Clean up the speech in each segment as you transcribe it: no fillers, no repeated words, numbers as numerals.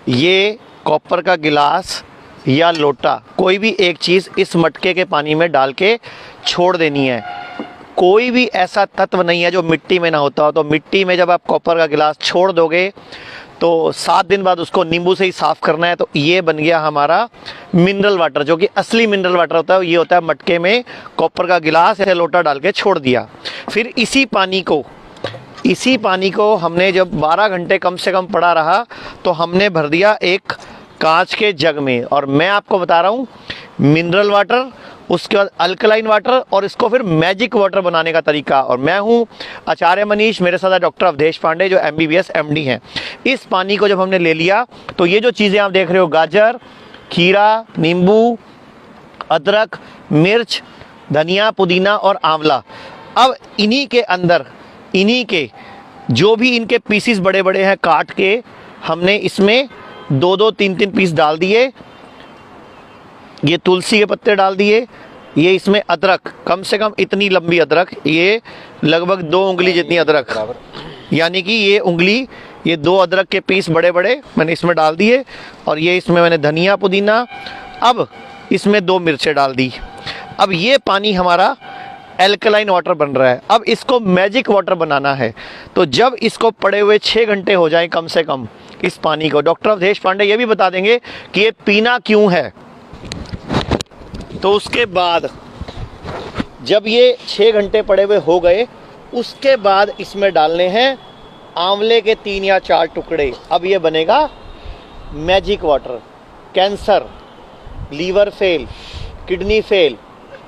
ये कॉपर का गिलास या लोटा, कोई भी एक चीज़ इस मटके के पानी में डाल के छोड़ देनी है। कोई भी ऐसा तत्व नहीं है जो मिट्टी में ना होता हो। तो मिट्टी में जब आप कॉपर का गिलास छोड़ दोगे तो 7 दिन बाद उसको नींबू से ही साफ़ करना है। तो ये बन गया हमारा मिनरल वाटर, जो कि असली मिनरल वाटर होता है। ये होता है मटके में कॉपर का गिलास या लोटा डाल के छोड़ दिया। फिर इसी पानी को हमने जब 12 घंटे कम से कम पड़ा रहा तो हमने भर दिया एक कांच के जग में। और मैं आपको बता रहा हूँ मिनरल वाटर, उसके बाद अल्कलाइन वाटर और इसको फिर मैजिक वाटर बनाने का तरीका। और मैं हूँ आचार्य मनीष, मेरे साथ है डॉक्टर अवधेश पांडे जो MBBS MD हैं। इस पानी को जब हमने ले लिया तो ये जो चीज़ें आप देख रहे हो, गाजर, खीरा, नींबू, अदरक, मिर्च, धनिया, पुदीना और आंवला, अब इन्हीं के अंदर जो भी इनके पीसीस बड़े बड़े हैं काट के हमने इसमें 2-2, 3-3 पीस डाल दिए। ये तुलसी के पत्ते डाल दिए। ये इसमें अदरक, कम से कम इतनी लंबी अदरक, ये लगभग 2 उंगली जितनी अदरक, यानी कि ये 2 अदरक के पीस बड़े बड़े मैंने इसमें डाल दिए। और ये इसमें मैंने धनिया, पुदीना, अब इसमें 2 मिर्चें डाल दी। अब ये पानी हमारा एल्कलाइन वाटर बन रहा है। अब इसको मैजिक वाटर बनाना है। तो जब इसको पड़े हुए 6 घंटे हो जाएं कम से कम, इस पानी को डॉक्टर अवधेश पांडे ये भी बता देंगे कि ये पीना क्यों है। तो उसके बाद जब ये 6 घंटे पड़े हुए हो गए, उसके बाद इसमें डालने हैं आंवले के 3 या 4 टुकड़े। अब ये बनेगा magic water. Cancer, liver fail, kidney fail,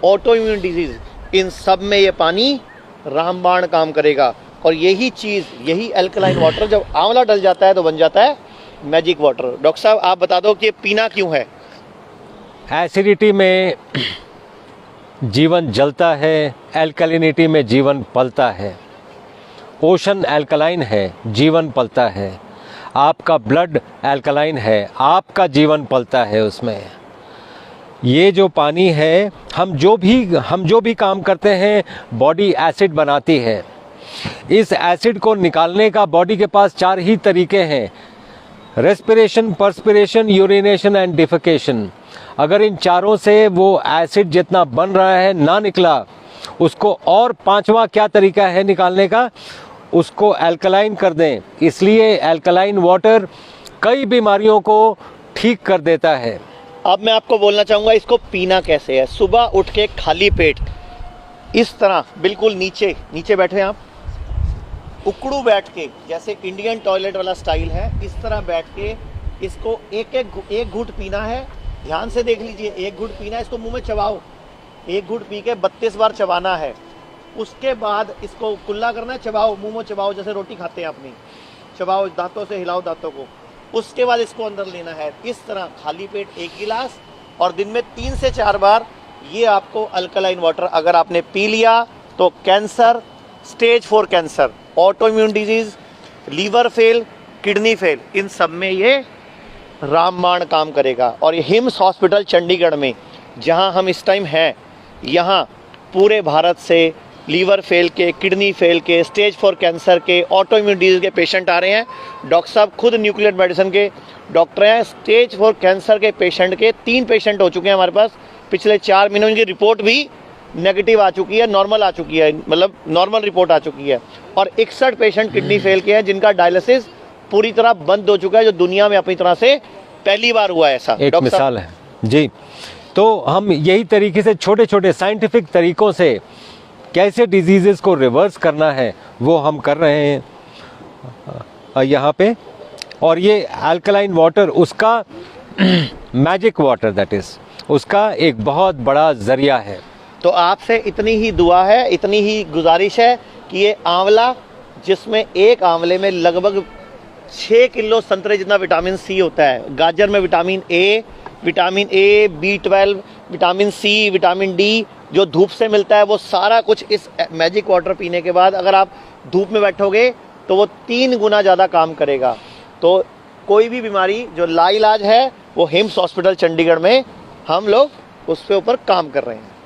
auto immune disease, इन सब में ये पानी रामबाण काम करेगा। और यही अल्कलाइन वाटर जब आंवला डल जाता है तो बन जाता है मैजिक वाटर। डॉक्टर साहब आप बता दो कि ये पीना क्यों है। एसिडिटी में जीवन जलता है, एल्कलिनिटी में जीवन पलता है। ओशन एल्कलाइन है, जीवन पलता है। आपका ब्लड एल्कलाइन है, आपका जीवन पलता है उसमें। ये जो पानी है, हम जो भी काम करते हैं बॉडी एसिड बनाती है। इस एसिड को निकालने का बॉडी के पास 4 ही तरीके हैं, respiration, perspiration, urination and defecation. अगर इन चारों से वो एसिड जितना बन रहा है ना निकला, उसको और 5वां क्या तरीका है निकालने का, उसको अल्कलाइन कर दें। इसलिए अल्कलाइन वाटर कई बीमारियों को ठीक कर देता है। अब मैं आपको बोलना चाहूँगा इसको पीना कैसे है। सुबह उठ के खाली पेट इस तरह बिल्कुल नीचे बैठे आप, उकड़ू बैठ के, जैसे इंडियन टॉयलेट वाला स्टाइल है, इस तरह बैठ के इसको एक घूंट पीना है। ध्यान से देख लीजिए, 1 घूंट पीना है, इसको मुंह में चबाओ। 1 घूंट पी के 32 बार चबाना है। उसके बाद इसको कुल्ला करना है, चबाओ, मुंह में चबाओ, जैसे रोटी खाते हैं अपनी, चबाओ, दांतों से हिलाओ दांतों को। उसके बाद इसको अंदर लेना है इस तरह खाली पेट 1 गिलास, और दिन में 3 से 4 बार ये आपको अल्कलाइन वाटर अगर आपने पी लिया तो cancer, stage 4 cancer, auto immune disease, liver fail, kidney fail, इन सब में ये रामबाण काम करेगा। और ये हिम्स हॉस्पिटल चंडीगढ़ में जहां हम इस टाइम हैं, यहाँ पूरे भारत से लीवर फेल के, किडनी फेल के, स्टेज 4 कैंसर के, ऑटो इम्यून डिजीज के पेशेंट आ रहे हैं। डॉक्टर साहब खुद न्यूक्लियर मेडिसिन के डॉक्टर हैं। स्टेज 4 कैंसर के पेशेंट के 3 पेशेंट हो चुके हैं हमारे पास पिछले 4 महीनों। उनकी रिपोर्ट भी नेगेटिव आ चुकी है, नॉर्मल आ चुकी है, मतलब नॉर्मल रिपोर्ट आ चुकी है। और 61 पेशेंट किडनी फेल के हैं जिनका डायलिसिस पूरी तरह बंद हो चुका है, जो दुनिया में अपनी तरह से पहली बार हुआ है ऐसा। एक मिसाल है जी। तो हम यही तरीके से छोटे छोटे साइंटिफिक तरीकों से कैसे डिजीजेस को रिवर्स करना है वो हम कर रहे हैं यहाँ पे। और ये अल्कलाइन वाटर उसका मैजिक वाटर, दैट इज उसका एक बहुत बड़ा जरिया है। तो आपसे इतनी ही दुआ है, इतनी ही गुजारिश है कि ये आंवला, जिसमें एक आंवले में लगभग 6 किलो संतरे जितना विटामिन सी होता है, गाजर में vitamin A, B12, vitamin C, vitamin D जो धूप से मिलता है, वो सारा कुछ इस मैजिक वाटर पीने के बाद अगर आप धूप में बैठोगे तो वो 3 गुना ज़्यादा काम करेगा। तो कोई भी बीमारी जो लाइलाज है वो हिम्स हॉस्पिटल चंडीगढ़ में हम लोग उस पे ऊपर काम कर रहे हैं।